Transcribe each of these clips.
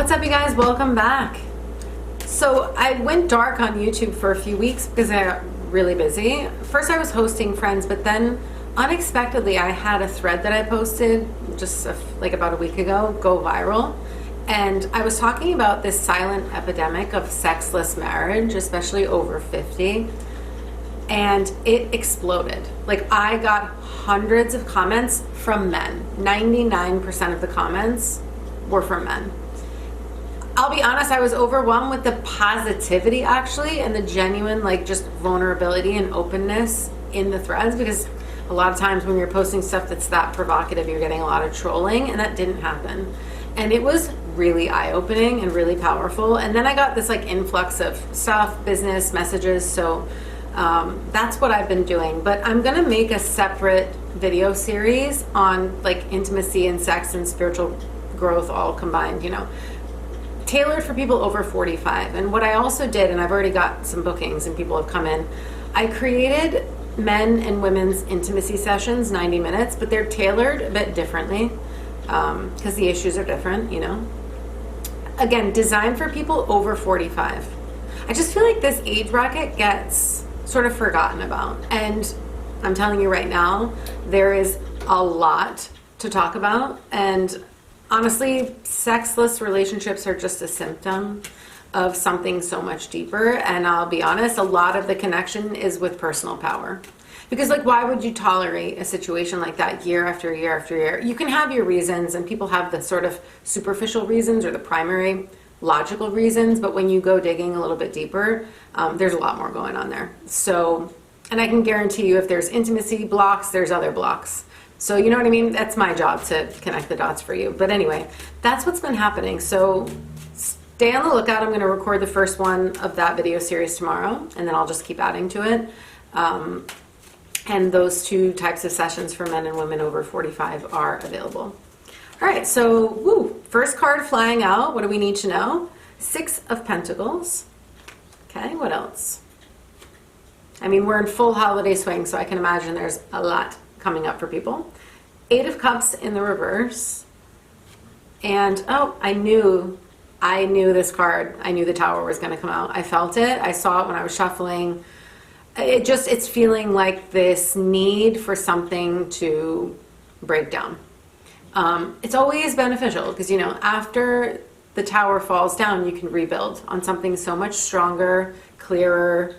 What's up, you guys? Welcome back. So I went dark on YouTube for a few weeks because I got really busy. First I was hosting friends, but then unexpectedly I had a thread that I posted just like about a week ago go viral. And I was talking about this silent epidemic of sexless marriage, especially over 50. And it exploded. Like, I got hundreds of comments from men. 99% of the comments were from men. I'll be honest, I was overwhelmed with the positivity actually, and the genuine like just vulnerability and openness in the threads, because a lot of times when you're posting stuff that's that provocative, you're getting a lot of trolling, and that didn't happen. And it was really eye-opening and really powerful. And then I got this like influx of stuff, business messages, so that's what I've been doing. But I'm gonna make a separate video series on like intimacy and sex and spiritual growth all combined, you know, tailored for people over 45. And what I also did, and I've already got some bookings and people have come in, I created men and women's intimacy sessions, 90 minutes, but they're tailored a bit differently because the issues are different, you know. Again, designed for people over 45. I just feel like this age bracket gets sort of forgotten about. And I'm telling you right now, there is a lot to talk about. And honestly, sexless relationships are just a symptom of something so much deeper. And I'll be honest, a lot of the connection is with personal power. Because like, why would you tolerate a situation like that year after year after year? You can have your reasons, and people have the sort of superficial reasons or the primary logical reasons, but when you go digging a little bit deeper, there's a lot more going on there. So, and I can guarantee you if there's intimacy blocks, there's other blocks. So you know what I mean? That's my job to connect the dots for you. But anyway, that's what's been happening. So stay on the lookout. I'm going to record the first one of that video series tomorrow, and then I'll just keep adding to it. And those two types of sessions for men and women over 45 are available. All right, so first card flying out. What do we need to know? 6 of Pentacles. Okay, what else? I mean, we're in full holiday swing, so I can imagine there's a lot coming up for people. 8 of Cups in the reverse. And oh, I knew this card. I knew the Tower was going to come out. I felt it. I saw it when I was shuffling. It's feeling like this need for something to break down. It's always beneficial because, you know, after the Tower falls down, you can rebuild on something so much stronger, clearer,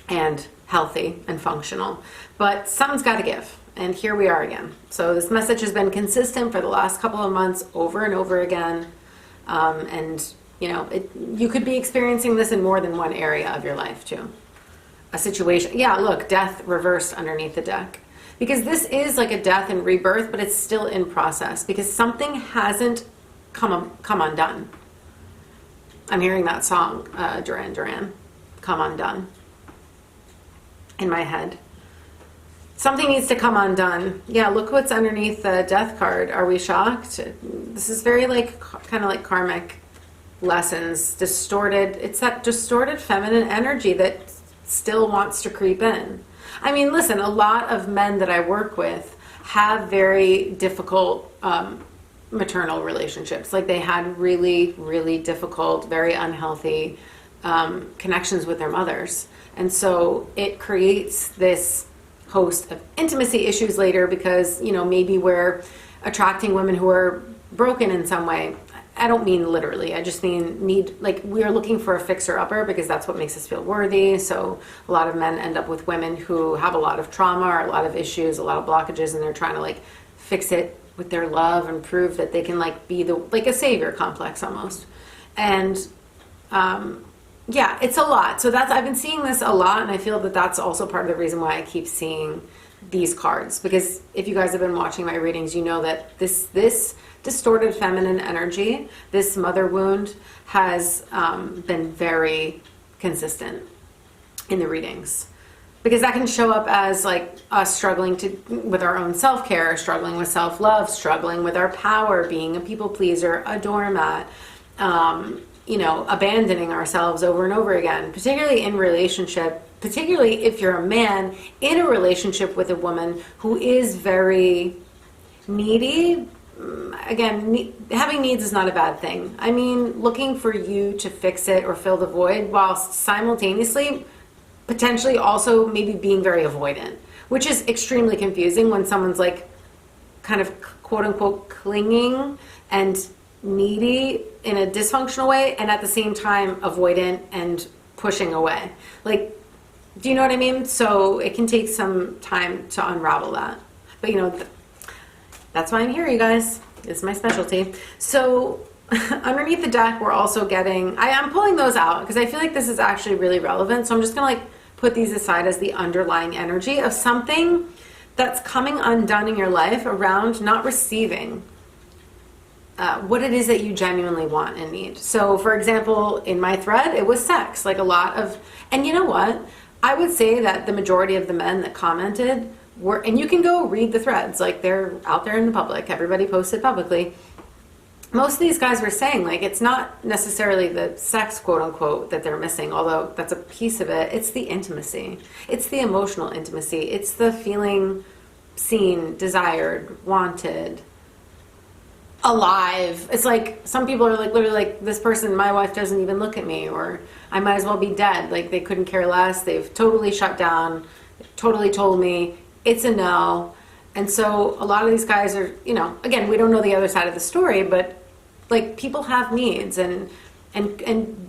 and healthy and functional. But something's got to give, and here we are again. So this message has been consistent for the last couple of months, over and over again. And you know, you could be experiencing this in more than one area of your life too. A situation, yeah, look, death reversed underneath the deck. Because this is like a death and rebirth, but it's still in process because something hasn't come undone. I'm hearing that song, Duran Duran, Come Undone, in my head. Something needs to come undone. Yeah, look what's underneath the death card. Are we shocked? This is very like, kind of like karmic lessons, distorted. It's that distorted feminine energy that still wants to creep in. I mean, listen, a lot of men that I work with have very difficult maternal relationships. Like they had really, really difficult, very unhealthy connections with their mothers. And so it creates this host of intimacy issues later because, you know, maybe we're attracting women who are broken in some way. I don't mean literally. I just mean we are looking for a fixer-upper because that's what makes us feel worthy. So a lot of men end up with women who have a lot of trauma or a lot of issues, a lot of blockages, and they're trying to like fix it with their love and prove that they can like be like a savior complex almost. And yeah, it's a lot. So I've been seeing this a lot, and I feel that that's also part of the reason why I keep seeing these cards, because if you guys have been watching my readings, you know that this distorted feminine energy, this mother wound, has been very consistent in the readings, because that can show up as like us struggling with our own self-care, struggling with self-love, struggling with our power, being a people pleaser, a doormat, you know, abandoning ourselves over and over again, particularly in relationship, particularly if you're a man in a relationship with a woman who is very needy. again, having needs is not a bad thing. I mean, looking for you to fix it or fill the void while simultaneously potentially also maybe being very avoidant, which is extremely confusing when someone's like kind of quote unquote clinging and needy in a dysfunctional way and at the same time avoidant and pushing away. Like, do you know what I mean? So it can take some time to unravel that. But you know, that's why I'm here, you guys. It's my specialty. So underneath the deck, we're also getting, I'm pulling those out because I feel like this is actually really relevant. So I'm just gonna like put these aside as the underlying energy of something that's coming undone in your life around not receiving what it is that you genuinely want and need. So for example, in my thread, it was sex, like a lot of, and you know what? I would say that the majority of the men that commented were, and you can go read the threads, like they're out there in the public, everybody posted publicly. Most of these guys were saying like, it's not necessarily the sex, quote unquote, that they're missing, although that's a piece of it. It's the intimacy. It's the emotional intimacy. It's the feeling seen, desired, wanted, alive. It's like some people are like literally like, this person, my wife doesn't even look at me, or I might as well be dead. Like they couldn't care less. They've totally shut down, totally told me it's a no. And so a lot of these guys are, you know, again, we don't know the other side of the story, but like people have needs and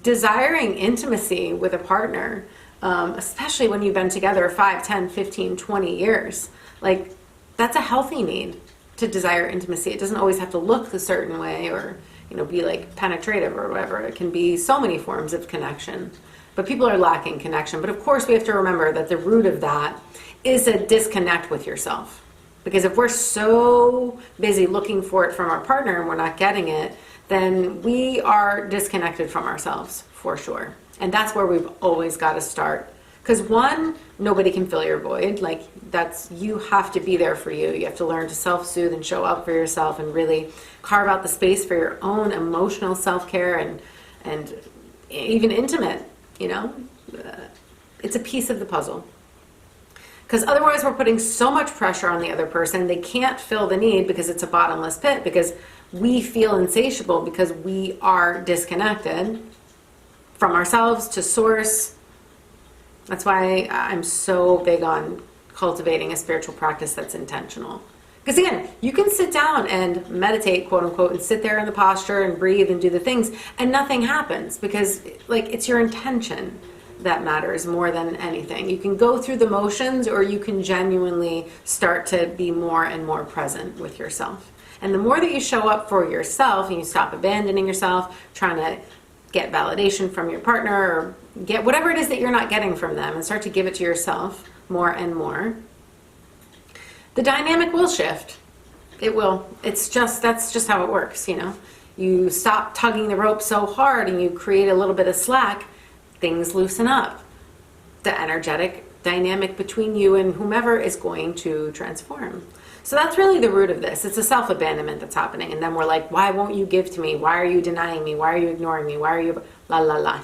desiring intimacy with a partner, especially when you've been together 5, 10, 15, 20 years, like that's a healthy need to desire intimacy. It doesn't always have to look a certain way or, you know, be like penetrative or whatever. It can be so many forms of connection, but people are lacking connection. But of course we have to remember that the root of that is a disconnect with yourself. Because if we're so busy looking for it from our partner and we're not getting it, then we are disconnected from ourselves for sure. And that's where we've always got to start. Because one, nobody can fill your void. Like that's, you have to be there for you. You have to learn to self-soothe and show up for yourself and really carve out the space for your own emotional self-care and even intimate, you know, it's a piece of the puzzle. Because otherwise we're putting so much pressure on the other person. They can't fill the need because it's a bottomless pit, because we feel insatiable because we are disconnected from ourselves to source. That's why I'm so big on cultivating a spiritual practice that's intentional. Because again, you can sit down and meditate, quote unquote, and sit there in the posture and breathe and do the things and nothing happens, because like it's your intention that matters more than anything. You can go through the motions, or you can genuinely start to be more and more present with yourself. And the more that you show up for yourself and you stop abandoning yourself, trying to get validation from your partner or get whatever it is that you're not getting from them, and start to give it to yourself more and more, the dynamic will shift. It will. It's just, that's just how it works, you know. You stop tugging the rope so hard and you create a little bit of slack, things loosen up. The energetic dynamic between you and whomever is going to transform. So that's really the root of this. It's a self-abandonment that's happening. And then we're like, why won't you give to me? Why are you denying me? Why are you ignoring me? Why are you la la la?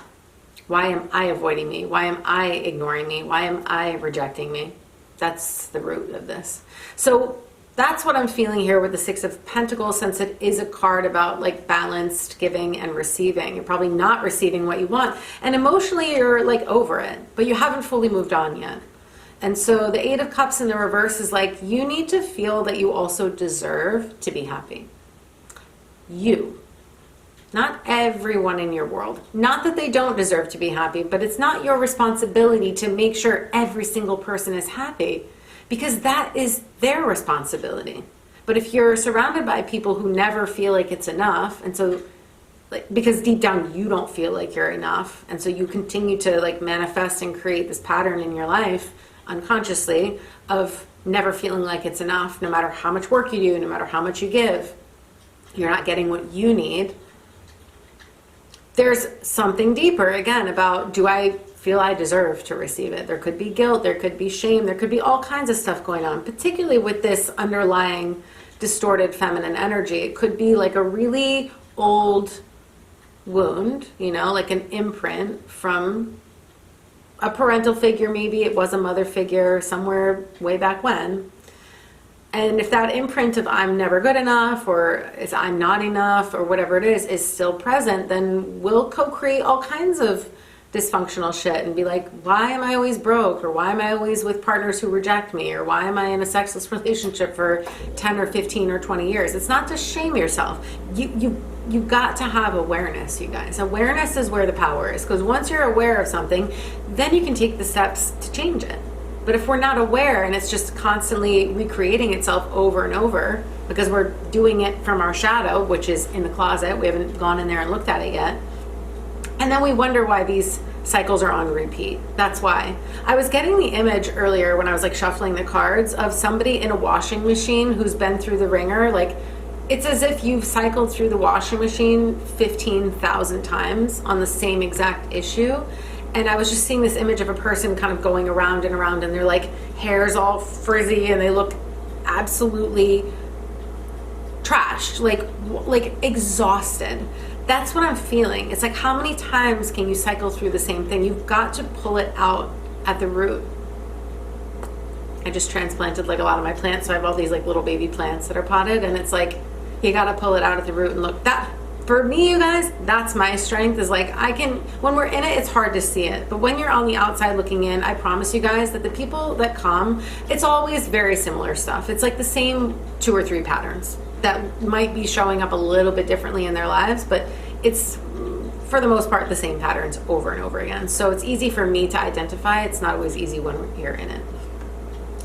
Why am I avoiding me? Why am I ignoring me? Why am I rejecting me? That's the root of this. So that's what I'm feeling here with the Six of Pentacles, since it is a card about like balanced giving and receiving. You're probably not receiving what you want. And emotionally you're like over it, but you haven't fully moved on yet. And so the Eight of Cups in the reverse is like, you need to feel that you also deserve to be happy. You. Not everyone in your world. Not that they don't deserve to be happy, but it's not your responsibility to make sure every single person is happy, because that is their responsibility. But if you're surrounded by people who never feel like it's enough, and so like, because deep down you don't feel like you're enough, and so you continue to like manifest and create this pattern in your life unconsciously of never feeling like it's enough, no matter how much work you do, no matter how much you give, you're not getting what you need. There's something deeper again about, do I feel I deserve to receive it? There could be guilt, there could be shame, there could be all kinds of stuff going on, particularly with this underlying distorted feminine energy. It could be like a really old wound, you know, like an imprint from a parental figure. Maybe it was a mother figure somewhere way back when, And if that imprint of I'm never good enough or is I'm not enough or whatever it is still present, then we'll co-create all kinds of dysfunctional shit and be like, why am I always broke? Or why am I always with partners who reject me? Or why am I in a sexless relationship for 10 or 15 or 20 years? It's not to shame yourself. You've got to have awareness, you guys. Awareness is where the power is, because once you're aware of something, then you can take the steps to change it. But if we're not aware and it's just constantly recreating itself over and over because we're doing it from our shadow, which is in the closet, we haven't gone in there and looked at it yet, and then we wonder why these cycles are on repeat. That's why. I was getting the image earlier when I was like shuffling the cards of somebody in a washing machine who's been through the ringer. Like, it's as if you've cycled through the washing machine 15,000 times on the same exact issue. And I was just seeing this image of a person kind of going around and around, and their like hair's all frizzy and they look absolutely trashed, like exhausted. That's what I'm feeling. It's like, how many times can you cycle through the same thing? You've got to pull it out at the root. I just transplanted like a lot of my plants, so I have all these like little baby plants that are potted, and it's like, you got to pull it out at the root. And look, that for me, you guys, that's my strength, is like, I can, when we're in it, it's hard to see it. But when you're on the outside looking in, I promise you guys that the people that come, it's always very similar stuff. It's like the same 2 or 3 patterns that might be showing up a little bit differently in their lives, but it's for the most part the same patterns over and over again. So it's easy for me to identify. It's not always easy when you're in it.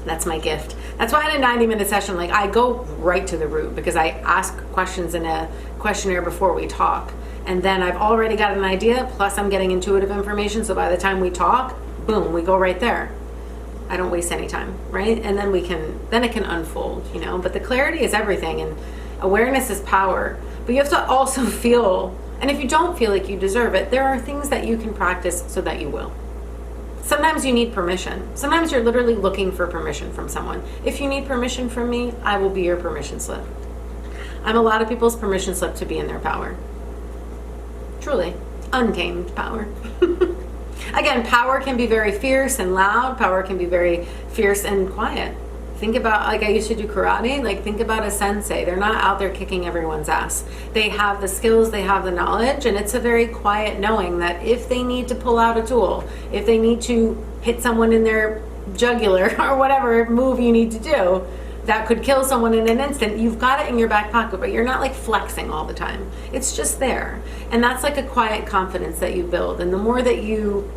That's my gift. That's why in a 90-minute session, like, I go right to the root, because I ask questions in a questionnaire before we talk, and then I've already got an idea, plus I'm getting intuitive information, so by the time we talk, boom, we go right there. I don't waste any time, right? And then it can unfold, you know. But the clarity is everything, and awareness is power. But you have to also feel, and if you don't feel like you deserve it, there are things that you can practice so that you will. Sometimes you need permission. Sometimes you're literally looking for permission from someone. If you need permission from me, I will be your permission slip. I'm a lot of people's permission slip to be in their power. Truly, untamed power. Again, power can be very fierce and loud. Power can be very fierce and quiet. Think about, like, I used to do karate, like, think about a sensei. They're not out there kicking everyone's ass. They have the skills, they have the knowledge, and it's a very quiet knowing that if they need to pull out a tool, if they need to hit someone in their jugular or whatever move you need to do, that could kill someone in an instant, you've got it in your back pocket, but you're not like flexing all the time. It's just there. And that's like a quiet confidence that you build. And the more that you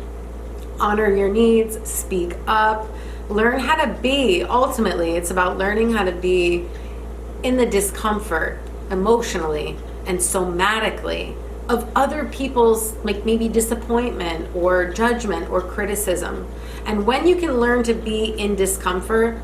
honor your needs, speak up, learn how to be, ultimately, it's about learning how to be in the discomfort emotionally and somatically of other people's, like, maybe disappointment or judgment or criticism. And when you can learn to be in discomfort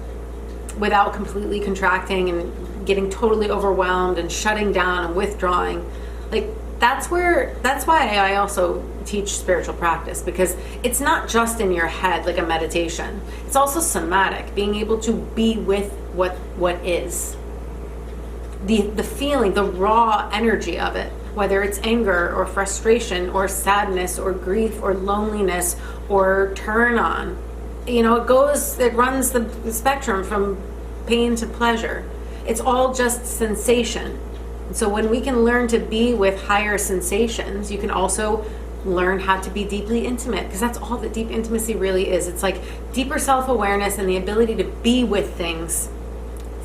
without completely contracting and getting totally overwhelmed and shutting down and withdrawing, like, that's why I also teach spiritual practice, because it's not just in your head like a meditation. It's also somatic, being able to be with what is. The feeling, the raw energy of it, whether it's anger or frustration or sadness or grief or loneliness or turn on. You know, it runs the spectrum from pain to pleasure. It's all just sensation. So when we can learn to be with higher sensations, you can also learn how to be deeply intimate, because that's all that deep intimacy really is. It's like deeper self-awareness and the ability to be with things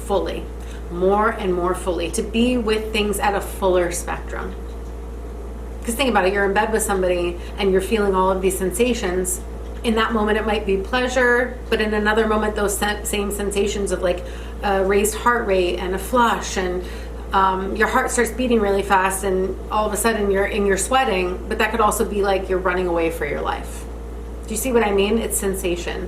fully, more and more fully, to be with things at a fuller spectrum. Because think about it, you're in bed with somebody and you're feeling all of these sensations. In that moment it might be pleasure, but in another moment those same sensations of like a raised heart rate and a flush, and your heart starts beating really fast, and all of a sudden you're sweating, but that could also be like you're running away for your life. Do you see what I mean? It's sensation,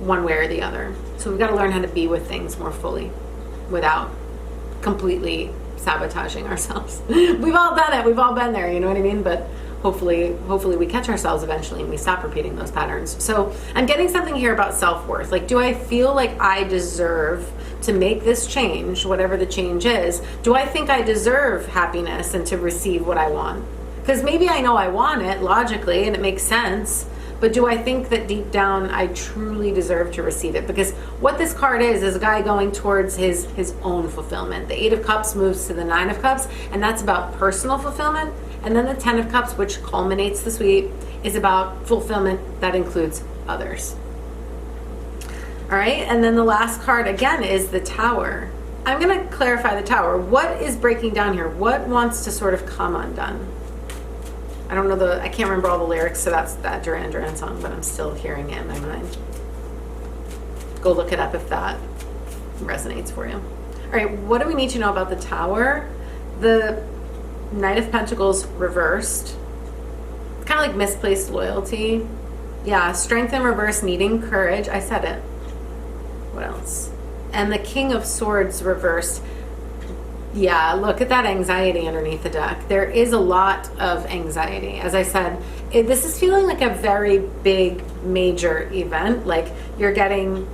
one way or the other. So we've got to learn how to be with things more fully without completely sabotaging ourselves. We've all done it. We've all been there, you know what I mean? But hopefully we catch ourselves eventually and we stop repeating those patterns. So I'm getting something here about self-worth. Like, do I feel like I deserve to make this change, whatever the change is? Do I think I deserve happiness and to receive what I want? Because maybe I know I want it logically and it makes sense, but do I think that deep down I truly deserve to receive it? Because what this card is a guy going towards his own fulfillment. The Eight of Cups moves to the Nine of Cups, and that's about personal fulfillment. And then the Ten of Cups, which culminates the suite, is about fulfillment that includes others. All right, and then the last card again is the Tower. I'm going to clarify the Tower. What is breaking down here? What wants to sort of come undone? I don't know I can't remember all the lyrics to that Duran Duran song, but I'm still hearing it in my mind. Go look it up if that resonates for you. All right, what do we need to know about the Tower? The Knight of Pentacles reversed. Kind of like misplaced loyalty. Yeah, strength in reverse, needing courage. I said it. What else? And the King of Swords reversed. Yeah, look at that anxiety underneath the deck. There is a lot of anxiety. As I said, this is feeling like a very big, major event. Like you're getting,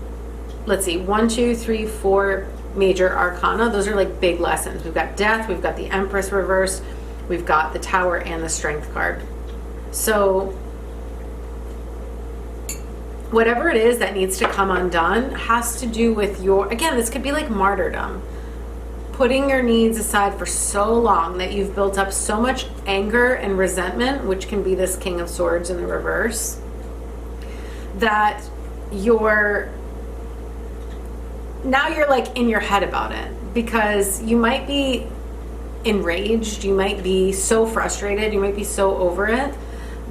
let's see, 1, 2, 3, 4 major arcana. Those are like big lessons. We've got Death, we've got the Empress reversed, we've got the Tower and the Strength card. So whatever it is that needs to come undone has to do with again, this could be like martyrdom. Putting your needs aside for so long that you've built up so much anger and resentment, which can be this King of Swords in the reverse, that now you're like in your head about it, because you might be enraged, you might be so frustrated, you might be so over it,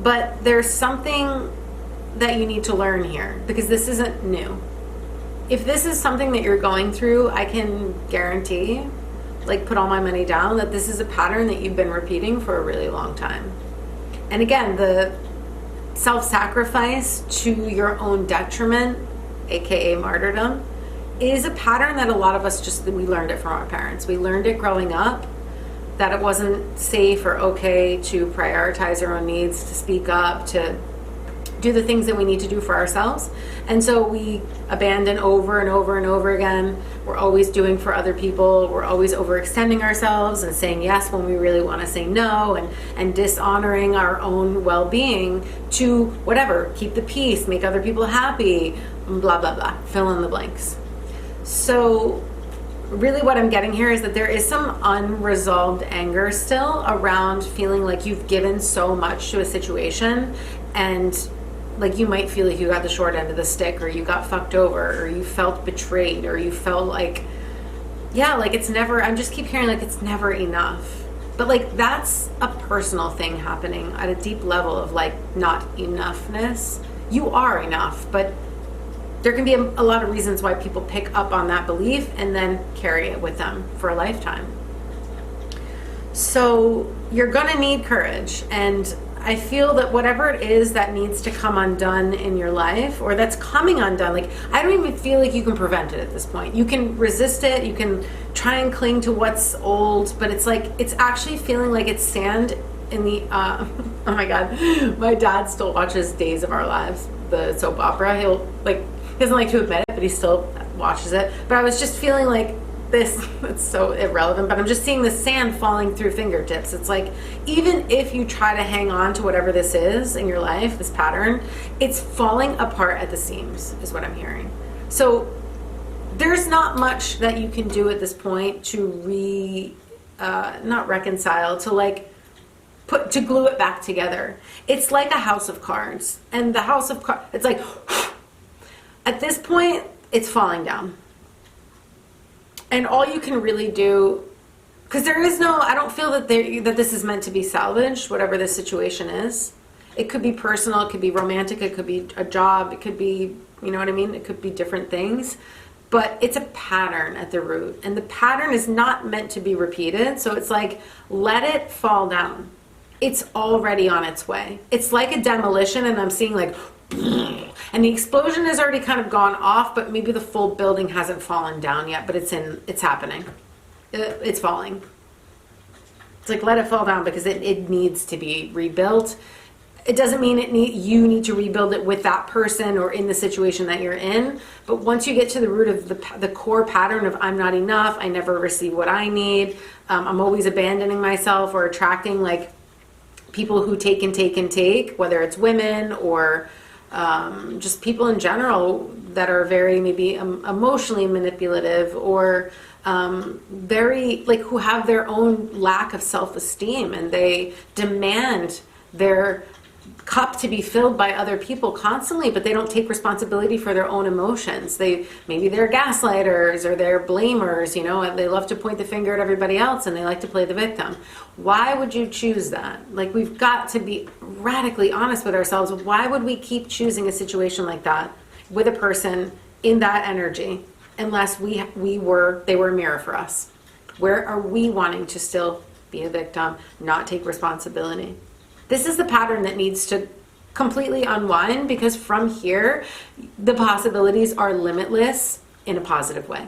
but there's something that you need to learn here, because this isn't new. If this is something that you're going through, I can guarantee, like put all my money down, that this is a pattern that you've been repeating for a really long time. And again, the self-sacrifice to your own detriment, aka martyrdom, is a pattern that a lot of us we learned it from our parents. We learned it growing up, that it wasn't safe or okay to prioritize our own needs, to speak up, to do the things that we need to do for ourselves. And so we abandon over and over and over again. We're always doing for other people. We're always overextending ourselves and saying yes when we really want to say no, and dishonoring our own well-being to whatever, keep the peace, make other people happy, blah, blah, blah, fill in the blanks. So really what I'm getting here is that there is some unresolved anger still around feeling like you've given so much to a situation, and like you might feel like you got the short end of the stick, or you got fucked over, or you felt betrayed, or you felt like, yeah, like it's never, I just keep hearing like it's never enough. But like that's a personal thing happening at a deep level of like not enoughness. You are enough, but there can be a lot of reasons why people pick up on that belief and then carry it with them for a lifetime. So you're gonna need courage, and I feel that whatever it is that needs to come undone in your life, or that's coming undone, like I don't even feel like you can prevent it at this point. You can resist it, you can try and cling to what's old, but it's like, it's actually feeling like it's sand in the, oh my God, my dad still watches Days of Our Lives, the soap opera. He doesn't like to admit it, but he still watches it. But I was just feeling like this, it's so irrelevant, but I'm just seeing the sand falling through fingertips. It's like, even if you try to hang on to whatever this is in your life, this pattern, it's falling apart at the seams, is what I'm hearing. So there's not much that you can do at this point to not reconcile, to like to glue it back together. It's like a house of cards, and the house of cards, it's like, at this point, it's falling down. And all you can really do, because there is no, I don't feel that this is meant to be salvaged, whatever this situation is. It could be personal, it could be romantic, it could be a job, it could be, you know what I mean? It could be different things. But it's a pattern at the root. And the pattern is not meant to be repeated. So it's like, let it fall down. It's already on its way. It's like a demolition, and I'm seeing like, and the explosion has already kind of gone off, but maybe the full building hasn't fallen down yet, but it's happening. It's falling. It's like, let it fall down, because it needs to be rebuilt. It doesn't mean you need to rebuild it with that person or in the situation that you're in. But once you get to the root of the core pattern of I'm not enough, I never receive what I need, I'm always abandoning myself or attracting like people who take and take and take, whether it's women or just people in general that are very maybe emotionally manipulative, or very like who have their own lack of self-esteem, and they demand their cup to be filled by other people constantly, but they don't take responsibility for their own emotions. Maybe they're gaslighters or they're blamers, you know, and they love to point the finger at everybody else and they like to play the victim. Why would you choose that? Like, we've got to be radically honest with ourselves. Why would we keep choosing a situation like that with a person in that energy unless they were a mirror for us? Where are we wanting to still be a victim, not take responsibility? This is the pattern that needs to completely unwind, because from here, the possibilities are limitless in a positive way.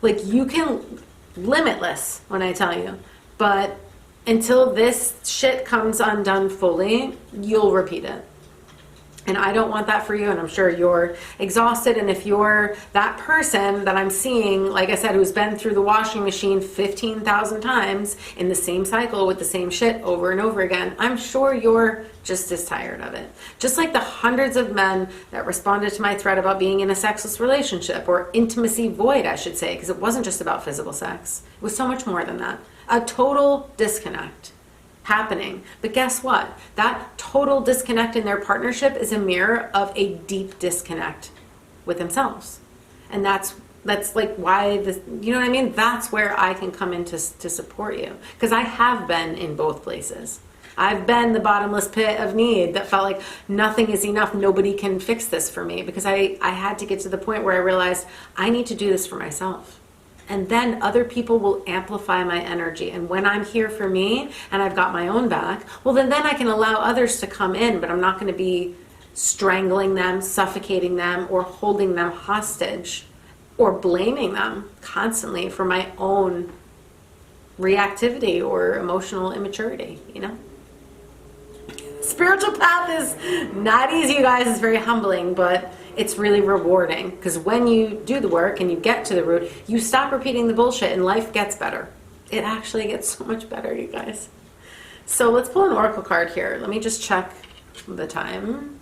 Like, you can, limitless when I tell you, but until this shit comes undone fully, you'll repeat it. And I don't want that for you, and I'm sure you're exhausted. And if you're that person that I'm seeing, like I said, who's been through the washing machine 15,000 times in the same cycle with the same shit over and over again, I'm sure you're just as tired of it. Just like the hundreds of men that responded to my thread about being in a sexless relationship, or intimacy void, I should say, because it wasn't just about physical sex. It was so much more than that. A total disconnect happening. But guess what? That total disconnect in their partnership is a mirror of a deep disconnect with themselves. And that's like why this, you know what I mean? That's where I can come in to support you. Because I have been in both places. I've been the bottomless pit of need that felt like nothing is enough. Nobody can fix this for me, because I had to get to the point where I realized I need to do this for myself. And then other people will amplify my energy. And when I'm here for me and I've got my own back, well, then I can allow others to come in, but I'm not going to be strangling them, suffocating them, or holding them hostage, or blaming them constantly for my own reactivity or emotional immaturity, you know? Spiritual path is not easy, you guys. It's very humbling, but it's really rewarding, because when you do the work and you get to the root, you stop repeating the bullshit and life gets better. It actually gets so much better, you guys. So let's pull an oracle card here. Let me just check the time.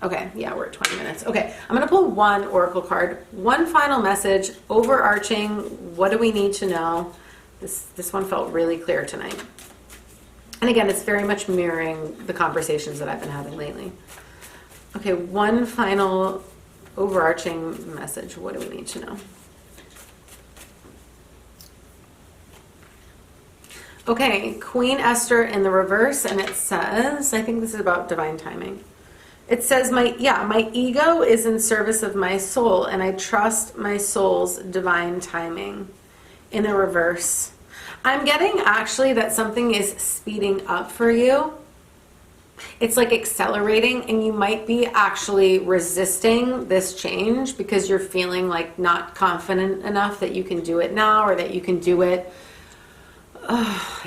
Okay, yeah, we're at 20 minutes. Okay, I'm going to pull one oracle card. One final message, overarching, what do we need to know? This one felt really clear tonight. And again, it's very much mirroring the conversations that I've been having lately. Okay, one final overarching message. What do we need to know? Okay, Queen Esther in the reverse, and it says, I think this is about divine timing. It says, my ego is in service of my soul, and I trust my soul's divine timing. In the reverse, I'm getting actually that something is speeding up for you. It's like accelerating, and you might be actually resisting this change because you're feeling like not confident enough that you can do it now, or that you can do it.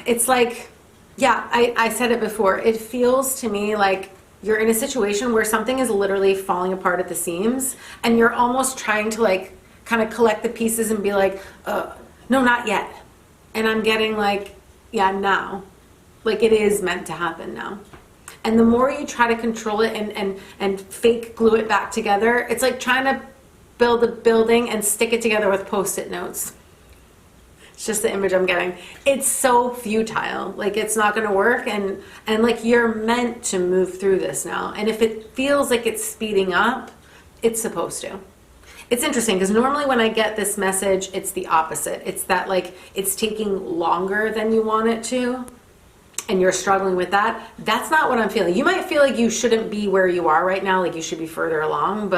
It's like, yeah, I said it before. It feels to me like you're in a situation where something is literally falling apart at the seams, and you're almost trying to like kind of collect the pieces and be like, no, not yet. And I'm getting like, yeah, now. Like, it is meant to happen now. And the more you try to control it and fake glue it back together, it's like trying to build a building and stick it together with Post-it notes. It's just the image I'm getting. It's so futile. Like, it's not going to work. And like, you're meant to move through this now. And if it feels like it's speeding up, it's supposed to. It's interesting, because normally when I get this message, it's the opposite. It's that like it's taking longer than you want it to, and you're struggling with that. That's not what I'm feeling. You might feel like you shouldn't be where you are right now, like you should be further along,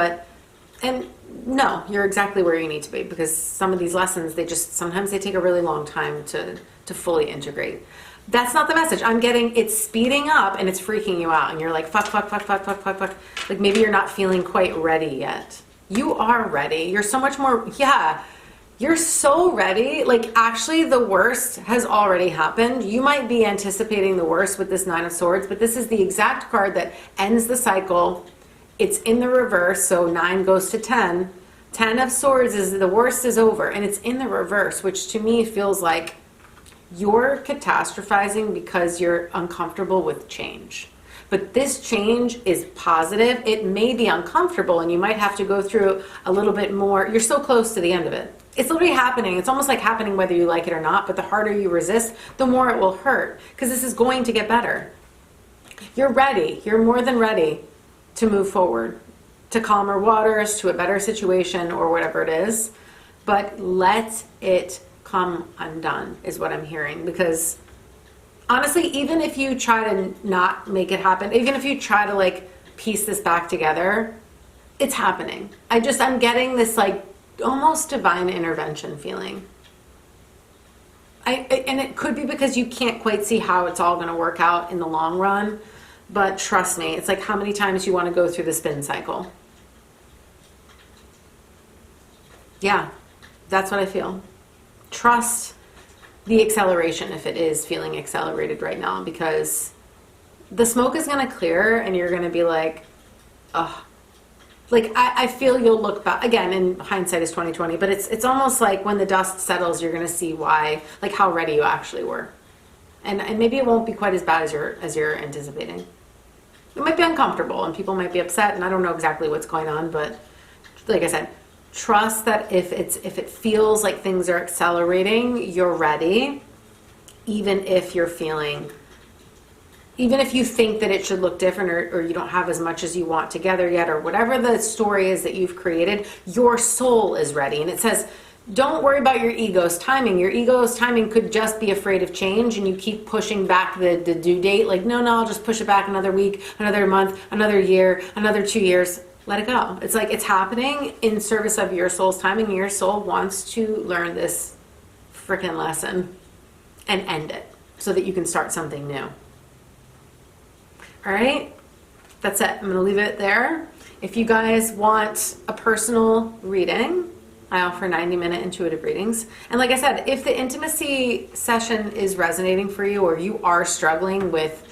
and no, you're exactly where you need to be, because some of these lessons, sometimes they take a really long time to fully integrate. That's not the message. I'm getting it's speeding up and it's freaking you out, and you're like, fuck. Like, maybe you're not feeling quite ready yet. You are ready. You're so much more, yeah. You're so ready. Like, actually, the worst has already happened. You might be anticipating the worst with this Nine of Swords, but this is the exact card that ends the cycle. It's in the reverse, so 9 goes to 10. 10 of Swords is the worst is over, and it's in the reverse, which to me feels like you're catastrophizing because you're uncomfortable with change. but this change is positive. It may be uncomfortable and you might have to go through a little bit more. You're so close to the end of it. It's literally happening. It's almost like happening whether you like it or not, but the harder you resist, the more it will hurt, because this is going to get better. You're ready. You're more than ready to move forward, to calmer waters, to a better situation, or whatever it is. But let it come undone is what I'm hearing, because honestly, even if you try to not make it happen, even if you try to like piece this back together, it's happening. I'm getting this like almost divine intervention feeling. And it could be because you can't quite see how it's all going to work out in the long run, but trust me, it's like how many times you want to go through the spin cycle. Yeah, that's what I feel. Trust the acceleration if it is feeling accelerated right now, because the smoke is going to clear and you're going to be like, oh, like I feel you'll look back again, in hindsight is 2020, but it's almost like when the dust settles, you're going to see why, like how ready you actually were. And maybe it won't be quite as bad as you're anticipating. It might be uncomfortable and people might be upset, and I don't know exactly what's going on, but like I said, trust that if it feels like things are accelerating, you're ready, even if you're feeling, even if you think that it should look different, or you don't have as much as you want together yet, or whatever the story is that you've created, your soul is ready. And it says, don't worry about your ego's timing. Your ego's timing could just be afraid of change, and you keep pushing back the due date. Like, no, I'll just push it back another week, another month, another year, another 2 years. Let it go. It's like it's happening in service of your soul's timing. Your soul wants to learn this freaking lesson and end it so that you can start something new. All right, that's it. I'm going to leave it there. If you guys want a personal reading, I offer 90-minute intuitive readings. And like I said, if the intimacy session is resonating for you, or you are struggling with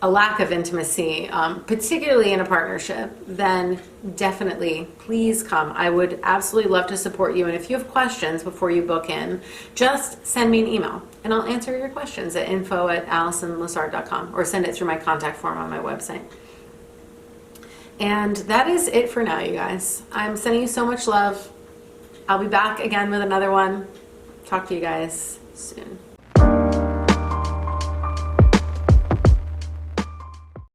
a lack of intimacy, particularly in a partnership, then definitely please come. I would absolutely love to support you. And if you have questions before you book in, just send me an email and I'll answer your questions at info@AllisonLassard.com, or send it through my contact form on my website. And that is it for now, you guys. I'm sending you so much love. I'll be back again with another one. Talk to you guys soon.